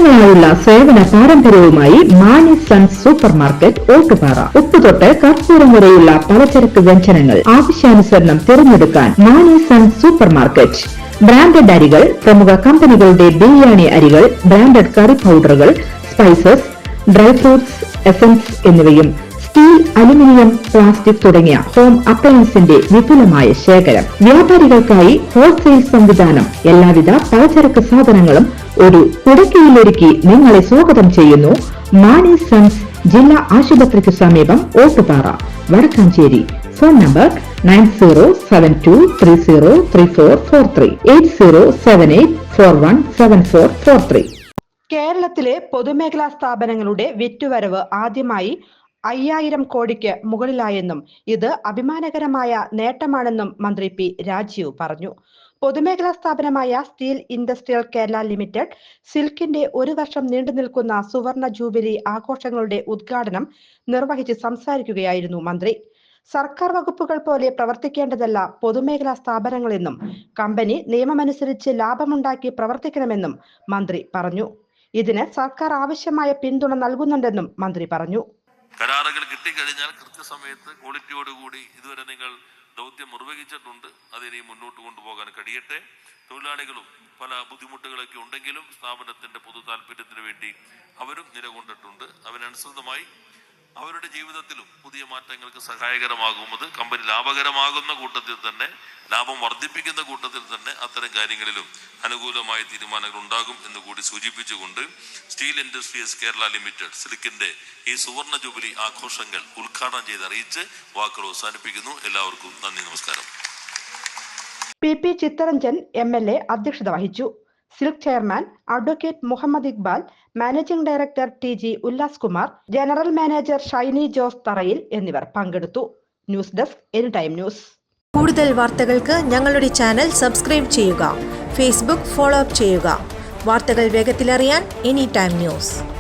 വർഷങ്ങളായുള്ള സേവന പാരമ്പര്യവുമായി Mani sons super market Ottupara. ഉപ്പുതൊട്ട് കർപ്പൂരം വരെയുള്ള പലചരക്ക് വ്യഞ്ജനങ്ങൾ ആവശ്യാനുസരണം തിരഞ്ഞെടുക്കാൻ Mani sons super market. Branded അരികൾ, പ്രമുഖ കമ്പനികളുടെ ബിരിയാണി അരികൾ, ബ്രാൻഡഡ് കറി പൗഡറുകൾ, സ്പൈസസ്, ഡ്രൈ ഫ്രൂട്ട്സ്, എസൻസ് എന്നിവയും സ്റ്റീൽ, അലുമിനിയം, പ്ലാസ്റ്റിക് തുടങ്ങിയ ഹോം അപ്ലയൻസിന്റെ വിപുലമായ ശേഖരം. വ്യാപാരികൾക്കായി ഹോൾസെയിൽ സംവിധാനം. എല്ലാവിധ പലചരക്ക് സാധനങ്ങളും ഒരു കുടക്കീഴിലൊരുക്കി നിങ്ങളെ സ്വാഗതം ചെയ്യുന്നു. മാണി സൺസ് ജില്ലാ ആശുപത്രിക്ക് സമീപം ഓട്ടുപാറ, വടക്കാഞ്ചേരി. Phone number 9072303443 8078417443. കേരളത്തിലെ പൊതുമേഖലാ സ്ഥാപനങ്ങളുടെ വിറ്റുവരവ് ആദ്യമായി 5000 കോടിക്ക് മുകളിലായെന്നും ഇത് അഭിമാനകരമായ നേട്ടമാണെന്നും മന്ത്രി പി രാജീവ് പറഞ്ഞു. പൊതുമേഖലാ സ്ഥാപനമായ സ്റ്റീൽ ഇൻഡസ്ട്രിയൽ കേരള ലിമിറ്റഡ് സിൽക്കിന്റെ 1 വർഷം നീണ്ടുനിൽക്കുന്ന സുവർണ ജൂബിലി ആഘോഷങ്ങളുടെ ഉദ്ഘാടനം നിർവഹിച്ച് സംസാരിക്കുകയായിരുന്നു മന്ത്രി. സർക്കാർ വകുപ്പുകൾ പോലെ പ്രവർത്തിക്കേണ്ടതല്ല പൊതുമേഖലാ സ്ഥാപനങ്ങളെന്നും കമ്പനി നിയമമനുസരിച്ച് ലാഭമുണ്ടാക്കി പ്രവർത്തിക്കണമെന്നും മന്ത്രി പറഞ്ഞു. ഇതിന് സർക്കാർ ആവശ്യമായ പിന്തുണ നൽകുന്നുണ്ടെന്നും മന്ത്രി പറഞ്ഞു. കരാറുകൾ കിട്ടിക്കഴിഞ്ഞാൽ കൃത്യസമയത്ത് ക്വാളിറ്റിയോടുകൂടി ഇതുവരെ നിങ്ങൾ ദൗത്യം നിർവഹിച്ചിട്ടുണ്ട്. അതിനി മുന്നോട്ട് കൊണ്ടുപോകാൻ കഴിയട്ടെ. തൊഴിലാളികളും പല ബുദ്ധിമുട്ടുകളൊക്കെ ഉണ്ടെങ്കിലും സ്ഥാപനത്തിന്റെ പൊതു താല്പര്യത്തിന് വേണ്ടി അവരും നിലകൊണ്ടിട്ടുണ്ട്. അതിനനുസൃതമായി അവരുടെ ജീവിതത്തിലും പുതിയ മാറ്റങ്ങൾക്ക് സഹായകരമാകുന്നത് കമ്പനി ലാഭകരമാകുന്ന കൂട്ടത്തിൽ തന്നെ, ലാഭം വർദ്ധിപ്പിക്കുന്ന കൂട്ടത്തിൽ തന്നെ അത്തരം കാര്യങ്ങളിലും അനുകൂലമായ തീരുമാനങ്ങൾ ഉണ്ടാകും എന്ന് കൂടി സൂചിപ്പിച്ചുകൊണ്ട് സ്റ്റീൽ ഇൻഡസ്ട്രീസ് കേരള ലിമിറ്റഡ് സിൽക്കിന്റെ ഈ സുവർണ ജൂബിലി ആഘോഷങ്ങൾ ഉദ്ഘാടനം ചെയ്ത് അറിയിച്ച് വാക്കുകൾ അവസാനിപ്പിക്കുന്നു. എല്ലാവർക്കും നന്ദി, നമസ്കാരം. PP ചിത്തരഞ്ജൻ MLA അധ്യക്ഷത വഹിച്ചു. Silk chairman advocate Muhammad Iqbal, managing director TG Ullas Kumar, general manager Shiny Jose Tharayil എന്നിവർ പങ്കെടുത്തു. News desk any time news. കൂടുതൽ വാർത്തകൾക്ക് ഞങ്ങളുടെ ചാനൽ സബ്സ്ക്രൈബ് ചെയ്യുക. ഫേസ്ബുക്ക് ഫോളോ അപ്പ് ചെയ്യുക. വാർത്തകൾ വേഗത്തിലറിയാൻ എനി ടൈം ന്യൂസ്.